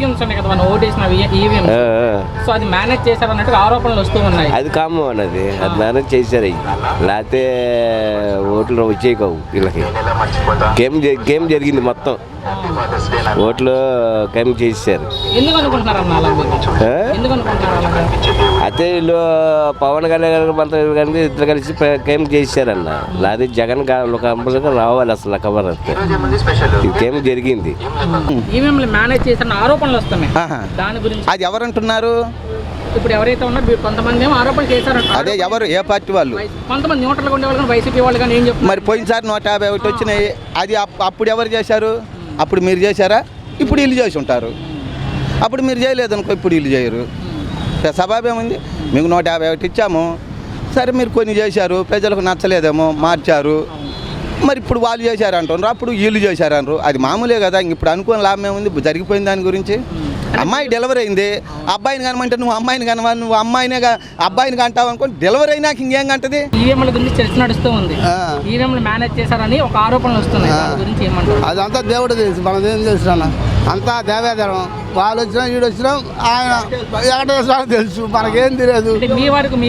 EVMs ఉన్నాయి కదా, మనం ఓటేసిన ఈవీఎంస్, సో అది మేనేజ్ చేశారు అన్నట్టు ఆరోపణలు వస్తూ ఉన్నాయి. అది కామన్, అది మేనేజ్ చేశారు. లేకపోతే ఓట్లు వచ్చేవి కావు వీళ్ళకి. గేమ్ జరిగింది మొత్తం, ఓట్లు గేమ్ చేశారు. ఎందుకు అనుకుంటున్నారు అన్న అలా? ఎందుకు అనుకుంటున్నారు అలాగా? అయితే వీళ్ళు పవన్ కళ్యాణ్ మంత్రి కానీ ఇద్దరు కలిసి గేమ్ చేశారన్న. లేకపోతే జగన్ కంపల్సరీగా రావాలి అసలు కవర్ వస్తే. గేమ్ జరిగింది. ఈవీఎంలు మేనేజ్ చేసిన ఆరోపణలు వస్తున్నాయి, దాని గురించి అది ఎవరు అంటున్నారు? ఇప్పుడు ఎవరైతే ఉన్నారో కొంతమంది ఏమో ఆరోపణలు చేశారంట. అదే ఎవరు, ఏ పార్టీ వాళ్ళు? కొంతమంది న్యూట్రల్గా ఉండేవాళ్ళు కానీ వైసీపీ వాళ్ళు కానీ ఏం చెప్తారు? మరి పోయినసారి 151 వచ్చినాయి. అది అప్పుడు ఎవరు చేశారు? అప్పుడు మీరు చేశారా? ఇప్పుడు వీళ్ళు చేసి ఉంటారు. అప్పుడు మీరు చేయలేదు అనుకో, ఇప్పుడు వీళ్ళు చేయరు. సబాబేముంది? మీకు 151 ఇచ్చాము, సరే మీరు కొన్ని చేశారు, ప్రజలకు నచ్చలేదేమో మార్చారు. మరి ఇప్పుడు వాళ్ళు చేశారు అంటున్నారు, అప్పుడు వీళ్ళు చేశారు అంటారు. అది మామూలే కదా. ఇప్పుడు అనుకోని లాభం ఏముంది? జరిగిపోయింది దాని గురించి. అమ్మాయి డెలివరీ అయింది, అబ్బాయిని కనమంటే నువ్వు అమ్మాయిని కనవా, నువ్వు అబ్బాయిని కంటావు అనుకోని డెలివరీ అయినాక ఇంకేం కంటది? ఈవీఎంల గురించి చర్చ నడుస్తూ ఉంది. ఈవీఎంలు మేనేజ్ చేశారని ఒక ఆరోపణలు వస్తున్నాయి, దాని గురించి ఏమంటారు? అదంతా దేవుడు తెలుసు, మనదేం తెలుసు అన్న. అంతా దేవేదనం. వాళ్ళు వచ్చినా వీడు వచ్చినా ఆయన వెంకటేశ్వర తెలుసు, మనకేం తెలియదు. మీ వరకు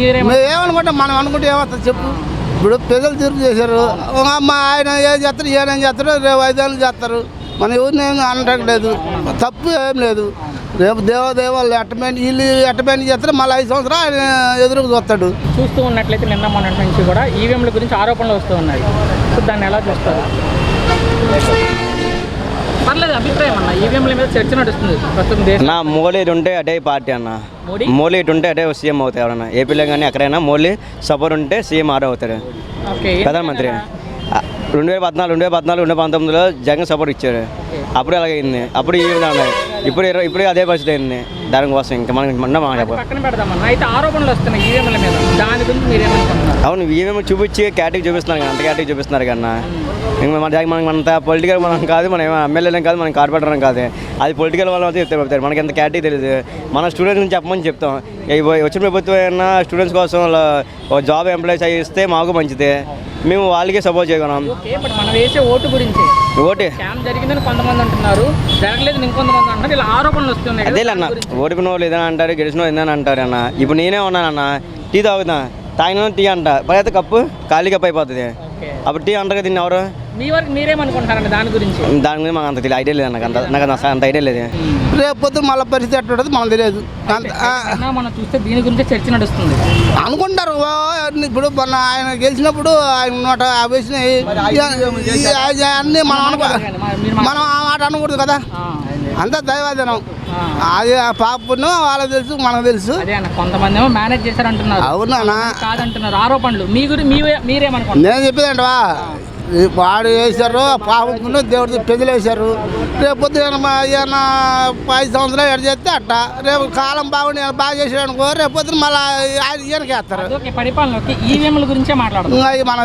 ఏమనుకుంటాం? మనం అనుకుంటే ఏమవుతుంది చెప్పు? ఇప్పుడు ప్రజలు తీర్పు చేశారు, అమ్మ ఆయన ఏం చేస్తారు, ఏనేం చేస్తారు, రేపు 5 ఏళ్ళు చేస్తారు. మన ఎవరిని ఏం అనట్లేదు, తప్పు ఏం లేదు. రేపు దేవాళ్ళు అట్టమెంట్ వీళ్ళు అట్టమెంట్ చేస్తారు, మళ్ళీ 5 సంవత్సరాలు ఆయన ఎదురుకు చూస్తాడు. చూస్తూ ఉన్నట్లయితే నిన్న మొన్నటి నుంచి కూడా ఈవీఎంల గురించి ఆరోపణలు వస్తూ ఉన్నాయి. సో దాన్ని ఎలా చూస్తారు? పర్లేదు, అభిప్రాయం అన్న. ఈవీఎంల మీద చర్చ నడుస్తుంది ప్రస్తుతం దేశం. నా మోడీ ఉంటే అదే పార్టీ అన్న. మోడీ ఉంటే అదే సీఎం అవుతాయి. ఎవరన్నా ఏపీలో కానీ ఎక్కడైనా మోడీ సపోర్ట్ ఉంటే సీఎం అవుతాడు ప్రధానమంత్రి. 2014, 2019లో జగన్ సపోర్ట్ ఇచ్చారు, అప్పుడు అలాగైంది. అప్పుడు ఇప్పుడు అదే పరిస్థితి అయింది. దానికోసం ఇంకా మనకి పక్కన పెడదామన్నా. అయితే ఆరోపణలు వస్తున్నాయి ఈవీఎంల మీద, దాని గురించి మీరేమనుకుంటున్నారు? అవును, ఈవీఎం చూపించి కేటగిరీ చూపిస్తున్నారు కదా, అంత కేటగిరీ చూపిస్తున్నారు కన్నా. ఇంకా మనకి అంత పొలిటికల్ మనం కాదు, మనం ఎమ్మెల్యేలం కాదు, మనం కార్పొరేటర్ కాదు. అది పొలిటికల్ వాళ్ళు అయితే చెప్తారు, మనకి ఎంత కేటగిరీ తెలియదు. మన స్టూడెంట్స్ నుంచి చెప్పమని చెప్తాం. వచ్చిన ప్రభుత్వం అయినా స్టూడెంట్స్ కోసం జాబ్ ఎంప్లాయీస్ అయ్యి ఇస్తే మాకు మంచిదే, మేము వాళ్ళకే సపోర్ట్ చేయగలం. మనం వేసే ఓటు గురించి ఓటే జరిగిందని కొంతమంది అంటున్నారు, జరగలేదు ఇంకొంతమంది అంటున్నారు. ఇలా ఆరోపణలు వస్తున్నాయి. అదే అన్న, ఓడిపోయిన వాళ్ళు ఏదైనా అంటారు, గెలిచిన వాళ్ళు ఏదైనా అంటారు అన్న. ఇప్పుడు నేనే ఉన్నానన్న, టీ తాగుతా, తాగిన టీ అంట, పైతే కప్పు ఖాళీ కప్పు అయిపోతుంది. అప్పుడు టీ అంటారు, దీన్ని ఎవరు? మీ వరకు మీరేమనుకుంటారండి దాని గురించి? మాకు అంత తెలియదు, ఐడియా లేదు నాకు అంత ఐడియా లేదు. రేపు పొద్దున మళ్ళీ పరిస్థితి ఎట్టుంటుంది మనకు తెలియదు. మనం చూస్తే దీని గురించి చర్చ నడుస్తుంది అనుకుంటారు. ఇప్పుడు మొన్న ఆయన గెలిచినప్పుడు ఆయన 150 వచ్చినాయి అన్నీ మనం ఆ మాట అనకూడదు కదా. అంతా దైవాధీనం. అది ఆ పాపను వాళ్ళకి తెలుసు, మనకు తెలుసు. కొంతమంది ఏమో మేనేజ్ చేశారంటున్నారు. అవునా కాదంటున్నారు ఆరోపణలు. మీరేమనుకుంటున్నారు? నేను చెప్పేదంటవా, వాడు వేశారు పాపను, దేవుడి ప్రజలు వేశారు. రేపు పొద్దున 5 సంవత్సరాలు ఎడ చేస్తే అట్ట, రేపు కాలం బాగుండి బాగా చేసాడు అనుకో, రేపు పొద్దున మళ్ళీ ఈయనకి వేస్తారు. పరిపాలనకి ఈవీఎంల గురించే మాట్లాడదు మన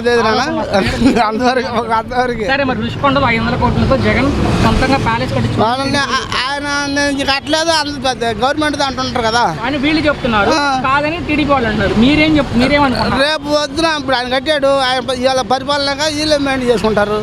అంతవరకు. సరే, మరి రుషికొండ 500 కోట్లతో జగన్ సొంతంగా ప్యాలెస్ కట్టించు ఆయన కట్టలేదు, అంత పెద్ద గవర్నమెంట్ అంటుంటారు కదా అని వీళ్ళు చెప్తున్నారు. కాదని టీడీపీ వాళ్ళు అంటారు. మీరేమనుకుంటారు? రేపు పొద్దున ఇప్పుడు ఆయన కట్టాడు, ఆయన ఇవాళ పరిపాలనగా వీళ్ళు మెయింటైన్ చేసుకుంటారు.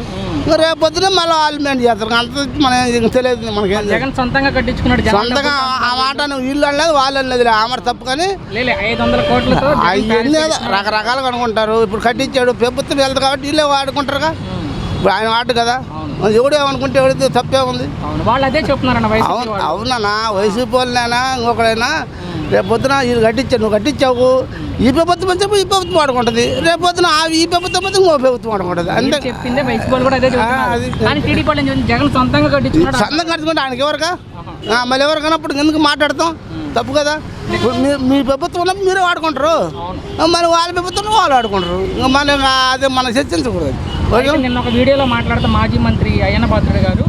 రేపు పొద్దున మళ్ళీ వాళ్ళు మెయింటైన్ చేస్తారు. అంత మనకి తెలియదు. మనకి జగన్ సొంతంగా కట్టించుకున్నాడు. సొంతంగా ఆ మాట వీళ్ళు అనలేదు, వాళ్ళు అనలేదు. ఆ మాట తప్పు. కానీ 500 కోట్లతో అవన్నీ రకరకాలుగా అనుకుంటారు. ఇప్పుడు కట్టించాడు, ప్రభుత్వం వెళ్తారు కాబట్టి వీళ్ళే వాడుకుంటారుగా. ఇప్పుడు ఆయన వాడు కదా, ఎవడు ఏమనుకుంటే ఎవరితో తప్పే ఉంది. వాళ్ళు అదే చెప్తున్నారన్న. అవునా, వైసీపీ వాళ్ళైనా ఇంకొకడైనా రేపు పొద్దున వీళ్ళు కట్టించావు, నువ్వు కట్టించావు, ఈ ప్రభుత్వం వచ్చి ఈ ప్రభుత్వం వాడుకుంటుంది. రేపు పొద్దున ఈ ప్రభుత్వం వచ్చి ఇంకో ప్రభుత్వం వాడుకుంటుంది. అంతే చెప్పిందే. వైసీపీ వాళ్ళు కూడా అదే చెప్తున్నారు. టీడీపీ వాళ్ళు జగన్ సొంతంగా కట్టించుకున్నాడు. సొంతంగా కట్టుకుంటే ఆయనకి ఎవరుగా, మళ్ళీ ఎవరు కానప్పుడు ఎందుకు మాట్లాడతాం? తప్పు కదా. మీ ప్రభుత్వం ఉన్నప్పుడు మీరే వాడుకుంటారు, మరి వాళ్ళ ప్రభుత్వం వాళ్ళు వాడుకుంటారు. మళ్ళీ అదే మనం చర్చించకూడదు. నిన్న ఒక వీడియోలో మాట్లాడుతూ మాజీ మంత్రి అయ్యన్న పాత్రుడు గారు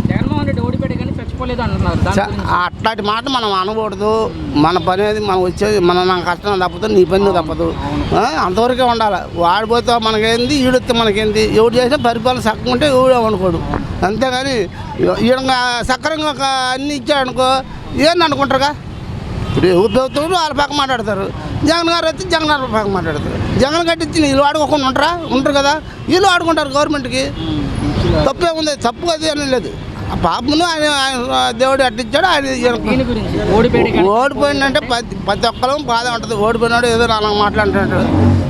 జగన్మోహన్ రెడ్డి ఓడిపోయాడు కానీ చచ్చిపోలేదు అంటున్నారు. అట్లాంటి మాట మనం అనకూడదు. మన పని అనేది మనం వచ్చేది, మన కష్టం తప్పదు, నీ పని తప్పదు. అంతవరకే ఉండాలి. వాడిపోతే మనకేంది, ఈడొస్తే మనకేంది. ఎవడు చేసినా పరిపాలన చక్కగా ఉంటే ఎవడు అనుకోడు. అంతేగాని ఈడ సక్రంగా అన్నీ ఇచ్చాడనుకో ఏంది అనుకుంటారుగా. ఇప్పుడు ఎవరు ప్రభుత్వం వాళ్ళ పక్క మాట్లాడతారు, జగన్ గారు వచ్చి జగన్ గారు పక్క మాట్లాడతారు. జగన్ కట్టించి వీళ్ళు వాడుకోకుండా ఉంటారు కదా, వీళ్ళు ఆడుకుంటారు. గవర్నమెంట్కి తప్పే ఉంది, తప్పు అది అని లేదు. ఆ పాపను ఆయన దేవుడు అట్టించాడు. ఆయన దీని గురించి ఓడిపోయాడు ఓడిపోయిందంటే ప్రతి ఒక్కరు బాధ ఉంటుంది. ఓడిపోయినాడు ఏదో నాలుగు మాట్లాడుతుంటాడు,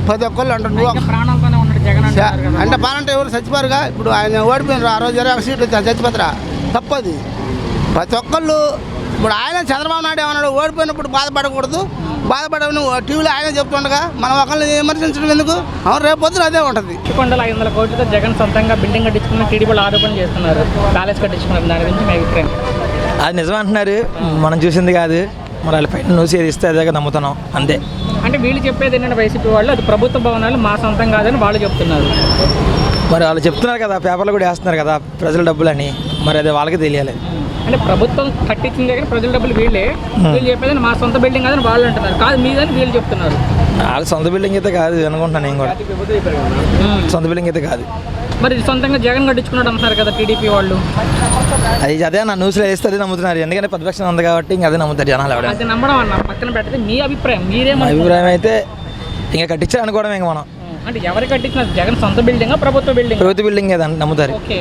ప్రతి ఒక్కళ్ళు అంటారు. ప్రాణాలతోనే ఉన్నాడు జగన్ అంటున్నారు కదా. అంటే బాగుంటే ఎవరు చచ్చిపోరుగా. ఇప్పుడు ఆయన ఓడిపోయినారు, ఆ రోజు 21 సీట్లు చచ్చిపోతారా? తప్పది. ప్రతి ఒక్కళ్ళు ఇప్పుడు ఆయన చంద్రబాబు నాయుడు ఏమన్నాడు, ఓడిపోయినప్పుడు బాధపడకూడదు, బాధపడని టీవీలో ఆయన చెప్తుండగా మనం ఒకళ్ళని విమర్శించడం ఎందుకు? అవును, రేపు పొద్దున అదే ఉంటుంది. కొండలు 500 కోట్లతో జగన్ సొంతంగా బిల్డింగ్ కట్టించుకున్న టీడీపీలో ఆరోపణ చేస్తున్నారు, ప్యాలెస్ కట్టించుకున్నారు. దాని గురించి మీ అభిప్రాయం? అది నిజం అంటున్నారు, మనం చూసింది కాదు. మరి వాళ్ళ పైన న్యూస్ ఏది ఇస్తే అదే నమ్ముతున్నాం అంతే. అంటే వీళ్ళు చెప్పేది ఏంటంటే వైసీపీ వాళ్ళు అది ప్రభుత్వ భవనాలు మా సొంతం కాదని వాళ్ళు చెప్తున్నారు. మరి వాళ్ళు చెప్తున్నారు కదా, పేపర్లు కూడా వేస్తున్నారు కదా ప్రజల డబ్బులని, మరి అది వాళ్ళకి తెలియాలి. అంటే ప్రభుత్వం కట్టించింది కానీ ప్రజల డబ్బులు వీళ్ళు చెప్పేదని మా సొంత బిల్డింగ్ కాదని వాళ్ళు అంటున్నారు, కాదు మీదని వీళ్ళు చెప్తున్నారు. వాళ్ళ సొంత బిల్డింగ్ అయితే కాదు అనుకుంటున్నాను నేను కూడా. సొంత బిల్డింగ్ అయితే కాదు. మరి సొంతంగా జగన్ కట్టించుకున్నాడు అంటున్నారు కదా టీడీపీ వాళ్ళు. అదే నా న్యూస్లో వేస్తే అదే నమ్ముతున్నారు, ఎందుకంటే ప్రతిపక్షం ఉంది కాబట్టి ఇంకా అదే నమ్ముతారు జనాలు. అది నమ్మడం అన్న పక్కన పెట్టితే మీ అభిప్రాయం మీరేమో అభిప్రాయం అయితే ఇంకా కట్టించారు అనుకోవడం ఇంకా మనం. అంటే ఎవరు కట్టించిన జగన్ సొంత బిల్డింగా ప్రభుత్వ బిల్డింగ్? ప్రభుత్వ బిల్డింగ్ ఏదని నమ్ముతారు. ఓకే,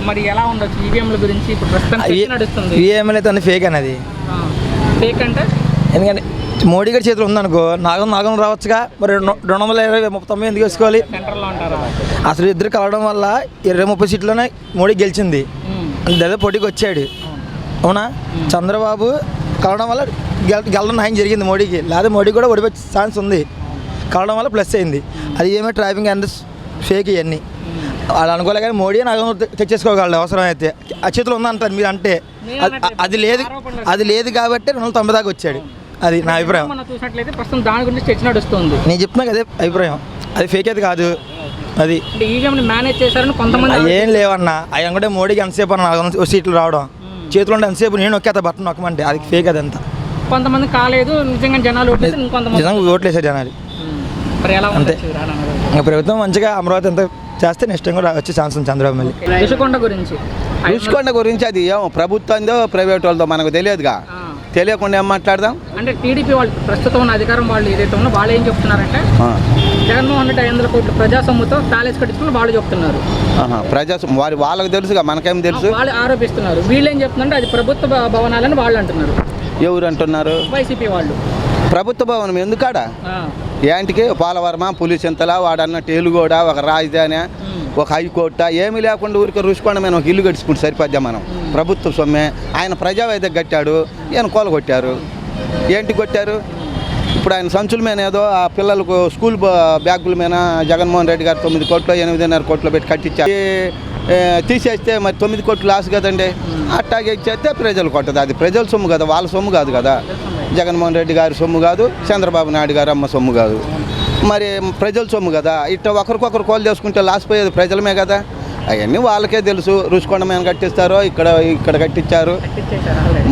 మరి ఎలా ఉండొచ్చు ఈవీఎంల గురించి? ఇప్పుడు ప్రస్తుతం నడుస్తుంది ఈఎంఐ అయితే ఫేక్ అనేది. ఫేక్ అంటే ఎందుకంటే మోడీ గారి చేతిలో ఉందనుకో, నాగం రావచ్చుగా, మరి 229 ఎందుకు వేసుకోవాలి? సెంటర్లో ఉంటారా? అసలు ఇద్దరు కలవడం వల్ల 20-30 సీట్లోనే మోడీ గెలిచింది, దాదాపు పోటీకి వచ్చాడు. అవునా? చంద్రబాబు కలవడం వల్ల గెలడం న్యాయం జరిగింది మోడీకి, లేదా మోడీ కూడా ఓడిపోయే ఛాన్స్ ఉంది. కలవడం వల్ల ప్లస్ అయింది. అది ఏమో ట్రాఫిక్ అండ్ ఫేక్ ఇవన్నీ వాళ్ళు అనుకోలే, కానీ మోడీ నాగం తెచ్చేసుకోగలడు అవసరం అయితే. ఆ చేతిలో ఉందంటారు మీరు అంటే, అది లేదు కాబట్టి 290 దాకా వచ్చాడు. అది నా అభిప్రాయం. మనం చూసినట్లయితే ప్రస్తుతం దాని గురించి చర్చ నడుస్తుంది. నేను చెప్తున్నా అదే అభిప్రాయం, అది ఫేక్ అయితే కాదు. అది ఈవీఎంని మేనేజ్ చేశారని కొంతమంది ఏం లేవన్నా. అవి అనుకుంటే మోడీకి ఎంతసేపు అన్న సీట్లు రావడం, చేతిలో ఉంటే ఎంతసేపు నేను నొక్కేత బట్టన్ నొక్కమంటే, అది ఫేక్ అదంతా. కొంతమంది కాలేదు నిజంగా జనాలు ఓట్లేసి ఇంకొంతమంది నిజంగా ఓట్లేసారు జనాలు. మరి ఎలా అంతే. ఉంటుంది? ఇంకా ప్రభుత్వం మంచిగా అమరావతి ఎంత చేస్తే నెక్స్ట్ టైం కూడా వచ్చే ఛాన్స్ ఉంది చంద్రబాబు మళ్ళీ. ఋషికొండ గురించి అది ఏమో ప్రభుత్వందో ప్రైవేట్ వాళ్ళతో మనకు తెలియదుగా, తెలియకుండా ఏం మాట్లాడదాం. అంటే టీడీపీ వాళ్ళు ప్రస్తుతం ఉన్న అధికారం వాళ్ళు ఏదైతే ఉన్నా వాళ్ళు ఏం చెప్తున్నారంటే జగన్మోహన్ రెడ్డి 500 కోట్ల ప్రజా సొమ్ముతో ప్యాలెస్ కట్టించుకుని వాళ్ళు చెప్తున్నారు. వాళ్ళకి తెలుసుగా, మనకేం తెలుసు? వాళ్ళు ఆరోపిస్తున్నారు. వీళ్ళు ఏం చెప్తున్నారంటే అది ప్రభుత్వ భవనాలని వాళ్ళు అంటున్నారు. ఎవరు అంటున్నారు? వైసీపీ వాళ్ళు. ప్రభుత్వ భవనం ఎందుకాడ? ఏంటికి పోలవరమ, పులిచింతల, వాడన్న టేలుగోడ, ఒక రాజధాని, ఒక హైకోర్టు ఏమీ లేకుండా ఊరికి రుషికొండ మేము ఒక ఇల్లు కట్టుకుంటే సరిపోద్దా మనం? ప్రభుత్వ సొమ్మే. ఆయన ప్రజావేదిక కట్టాడు, ఈయన కోల కొట్టారు. ఏంటి కొట్టారు? ఇప్పుడు ఆయన సంచుల మీద ఏదో ఆ పిల్లలకు స్కూల్ బ్యాగుల మీద జగన్మోహన్ రెడ్డి గారు 9 కోట్లు 8.5 కోట్లు పెట్టి కట్టించారు. తీసేస్తే మరి 9 కోట్లు లాస్ కదండి. అట్టాగే ఇచ్చేస్తే ప్రజలు కొట్టదు. అది ప్రజల సొమ్ము కదా, వాళ్ళ సొమ్ము కాదు కదా. జగన్మోహన్ రెడ్డి గారి సొమ్ము కాదు, చంద్రబాబు నాయుడు గారు అమ్మ సొమ్ము కాదు, మరి ప్రజల సొమ్ము కదా. ఇట్లా ఒకరికొకరు కోలు చేసుకుంటే లాస్ పోయేది ప్రజలమే కదా. అవన్నీ వాళ్ళకే తెలుసు. రుషికొండ మీద కట్టిస్తారో ఇక్కడ కట్టించారు.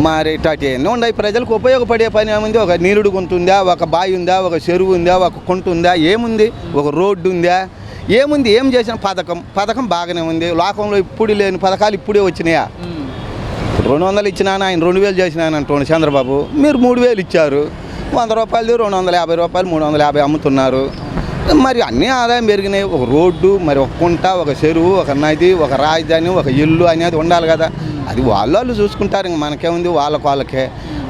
మరి ఇట్లాంటి ఎన్నో ఉన్నాయి. ప్రజలకు ఉపయోగపడే పని ఏముంది? ఒక నీరుడు గుంత ఉందా, ఒక బావి ఉందా, ఒక చెరువు ఉందా, ఒక కుంట ఉందా, ఏముంది? ఒక రోడ్డు ఉందా, ఏముంది? ఏం చేసిన పథకం బాగానే ఉంది. లోకంలో ఇప్పుడు లేని పథకాలు ఇప్పుడే వచ్చినాయా? 200 ఇచ్చినాను, ఆయన 2000 చేసినాను అంటున్నాడు చంద్రబాబు. మీరు 3000 ఇచ్చారు. 100 రూపాయలు 250 రూపాయలు 350 అమ్ముతున్నారు. మరి అన్నీ ఆదాయం పెరిగినాయి. ఒక రోడ్డు, మరి ఒక కుంట, ఒక చెరువు, ఒక నది, ఒక రాజధాని, ఒక ఇల్లు అనేది ఉండాలి కదా. అది వాళ్ళు చూసుకుంటారు. ఇంక మనకేముంది? వాళ్ళకే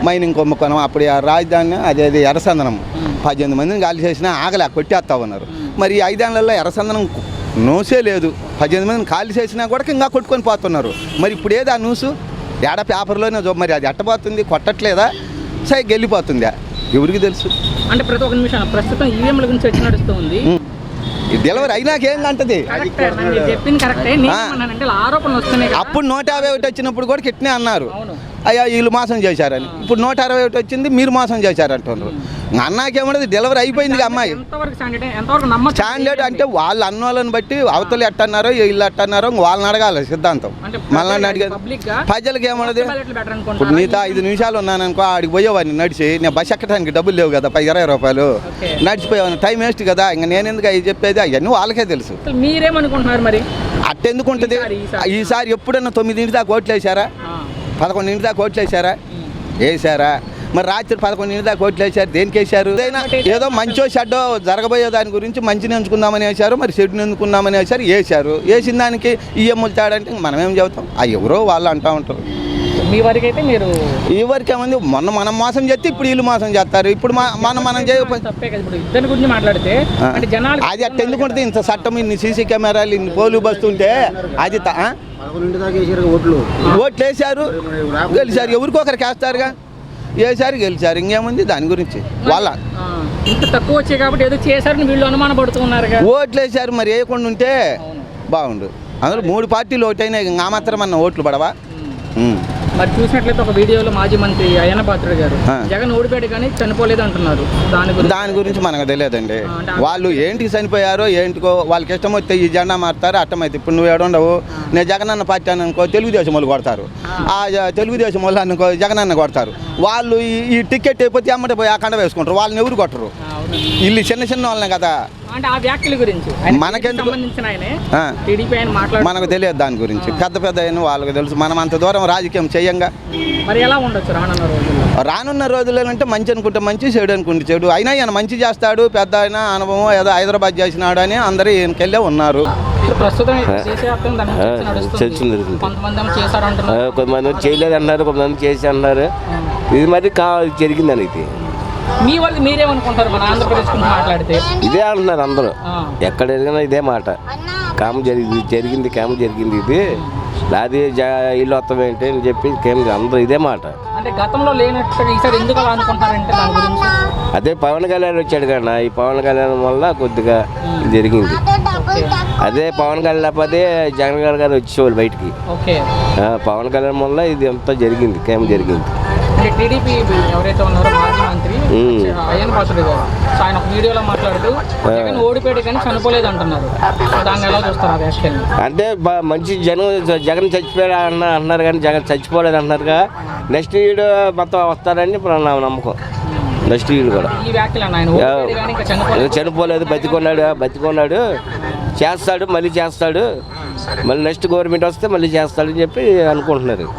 మైనింగ్ కుంభకోణం. అప్పుడు ఆ రాజధాని అదే ఎర్రచందనం 18 మందిని గాలి చేసినా ఆగలే, కొట్టేస్తా ఉన్నారు. మరి ఈ 5 ఏళ్లలో ఎర్రచందనం నూసే లేదు. 18 మందిని ఖాళీ చేసినా కూడా ఇంకా కొట్టుకొని పోతున్నారు. మరి ఇప్పుడు ఏది ఆ న్యూసు? ఏడా పేపర్లోనే మరి అది ఎట్టబోతుంది? కొట్టట్లేదా? సై గెలిపోతుందా? ఎవరికి తెలుసు? అంటే ప్రతి ఒక్క నిమిషం ప్రస్తుతం ఈవీఎంల గురించి చర్చ నడుస్తూ ఉంది. డెలివరీ అయినాకేం కంటది? చెప్పింది కరెక్టే. ఆరోపణలు వస్తున్నాయి. అప్పుడు 151 వచ్చినప్పుడు కూడా కిట్నే అన్నారు, అయ్యా వీళ్ళు మోసం చేశారని. ఇప్పుడు 161 వచ్చింది, మీరు మోసం చేశారంటున్నారు. అన్నాకేమన్నది? డెలివరీ అయిపోయింది అమ్మాయి. స్టాండర్డ్ అంటే వాళ్ళు అన్నోళ్ళని బట్టి అవతలు ఎట్టన్నారో వీళ్ళు ఎట్టన్నారో వాళ్ళని అడగాలి సిద్ధాంతం. మళ్ళీ అడిగారు ప్రజలకు ఏమన్నది? ఇప్పుడు నీతో 5 నిమిషాలు ఉన్నాను అనుకో, ఆడికి పోయేవాడిని నడిచి. నేను బస్ ఎక్కడానికి డబ్బులు లేవు కదా, 20 రూపాయలు నడిచిపోయేవాడిని. టైం వేస్ట్ కదా. ఇంకా నేను ఎందుకు అవి చెప్పేది? అవన్నీ వాళ్ళకే తెలుసు. మీరేమనుకుంటున్నారు మరి? అట్టెందుకు ఉంటుంది? ఈసారి ఎప్పుడన్నా 9 దాకా ఓట్లు వేసారా? 11 దాకా ఓట్లు వేసారా? వేసారా? మరి రాత్రి 11 దాకా ఓట్లు వేశారు, దేనికి వేశారు? ఏదో మంచో చెడ్డో జరగబోయే దాని గురించి మంచిని ఎంచుకుందామని వేశారు, మరి చెడుని ఎందుకుందామని వేశారు. వేసిన దానికి ఈ ఎమ్ములు తేడంటే మనం ఏం చెబుతాం? ఎవరో వాళ్ళు అంటూ ఉంటారు. మీ వరకు అయితే మీరు ఈ వరకు ఏమంది, మొన్న మనం మోసం చేస్తే ఇప్పుడు వీళ్ళు మోసం చేస్తారు. ఇప్పుడు మనం చేయకపోతే తప్పే కదా. ఇప్పుడు ఇద్దరి గురించి మాట్లాడితే అంటే జనాలు అది అట్ట ఎందుకు ఉంటుంది? ఇంత చట్టం, ఇన్ని సీసీ కెమెరాలు, ఇన్ని పోలు బస్తుంటే అది ఓట్లు వేశారు, గెలిచారు. ఎవరికో ఒకరికి వేస్తారుగా, వేసారు గెలిచారు. ఇంకేముంది దాని గురించి? వాళ్ళ ఇంత తక్కువ వచ్చాయి కాబట్టి ఏదో చేశారని వీళ్ళు అనుమానపడుతున్నారు. ఓట్లు వేశారు, మరి వేయకుండా ఉంటే బాగుండు. అందులో 3 పార్టీలు ఓటైనాయి, ఆ మాత్రం అన్న ఓట్లు పడవా? మరి చూసినట్లయితే ఒక వీడియోలో మాజీ మంత్రి అయ్యన్న పాత్రుడు గారు జగన్ ఓడిపోయాడు కానీ చనిపోలేదు అంటున్నారు. దాని గురించి మనకు తెలియదండి. వాళ్ళు ఏంటికి చనిపోయారో ఏంటికో వాళ్ళకి ఇష్టం వస్తే ఈ జెండా మారుతారు, అట్టమైతే. ఇప్పుడు నువ్వు ఏడుండవు, నేను జగనన్న పార్టీ అనుకో తెలుగుదేశం వాళ్ళు కొడతారు, ఆ తెలుగుదేశం వాళ్ళు అనుకో జగనన్న కొడతారు. వాళ్ళు ఈ టికెట్ అయిపోతే అమ్మటే పోయి ఆ కండ వేసుకుంటారు, వాళ్ళని ఎవరు కొట్టరు. వీళ్ళు చిన్న వాళ్ళనే కదా. అంటే ఆ వ్యాఖ్యల గురించి మనకెందుకు? మనకు తెలియదు దాని గురించి. పెద్ద అయిన వాళ్ళకి తెలుసు. మనం అంత దూరం రాజకీయం చేయంగా. మరి ఎలా ఉండొచ్చు రానున్న రోజుల్లో? రానున్న రోజుల్లో అంటే మంచి అనుకుంటే మంచి, చెడు అనుకుంటే చెడు. అయినా ఈయన మంచి చేస్తాడు, పెద్ద అయినా అనుభవం, ఏదో హైదరాబాద్ చేసినాడు అని అందరూ ఈయనకెళ్ళే ఉన్నారు. ప్రస్తుతం కొంతమంది చేయలేదు అన్నారు, కొంతమంది చేసి అన్నారు. ఇది మరి జరిగిందని ఇది మీ వాళ్ళు మీరేమనుకుంటారు? మన ఆంధ్రప్రదేశ్ గురించి మాట్లాడితే ఇదే అంటున్నారు అందరూ. ఎక్కడ ఎదిగినా ఇదే మాట. కామ జరిగింది ఇది. అది ఇల్లు వస్తాం ఏంటి అని చెప్పి అందరూ ఇదే మాట. అంటే గతంలో లేనట్టు ఈసారి ఎందుకు అలా అనుకుంటారంటే దాని గురించి? అదే పవన్ కళ్యాణ్ వచ్చాడు కన్నా, ఈ పవన్ కళ్యాణ్ వల్ల కొద్దిగా జరిగింది. అదే పవన్ కళ్యాణ్ లేకపోతే జగన్ గారు వచ్చేవాళ్ళు బయటికి. పవన్ కళ్యాణ్ వల్ల ఇది అంతా జరిగింది, జరిగింది. టీడీపీ ఎవరైతే ఉన్నారో మాజీ మంత్రి అయ్యన్న పాత్రుడు గారు ఆయన ఒక వీడియోలో మాట్లాడుతూ జగన్ ఓడిపోయాడు కానీ చనిపోలేదు అంటున్నారు. దాన్ని ఎలా చూస్తారు ఆ వ్యాఖ్యలు? అంటే మంచి జగన్ చచ్చిపోయాడు అంటున్నారు కానీ జగన్ చచ్చిపోలేదు అంటున్నారుగా. నెక్స్ట్ వీడు మొత్తం వస్తారని ఇప్పుడు నా నమ్మకం. నెక్స్ట్ వీడు కూడా ఈ వ్యాఖ్యలు ఆయన చనిపోలేదు, బతికున్నాడు, చేస్తాడు, మళ్ళీ నెక్స్ట్ గవర్నమెంట్ వస్తే మళ్ళీ చేస్తాడని చెప్పి అనుకుంటున్నారు.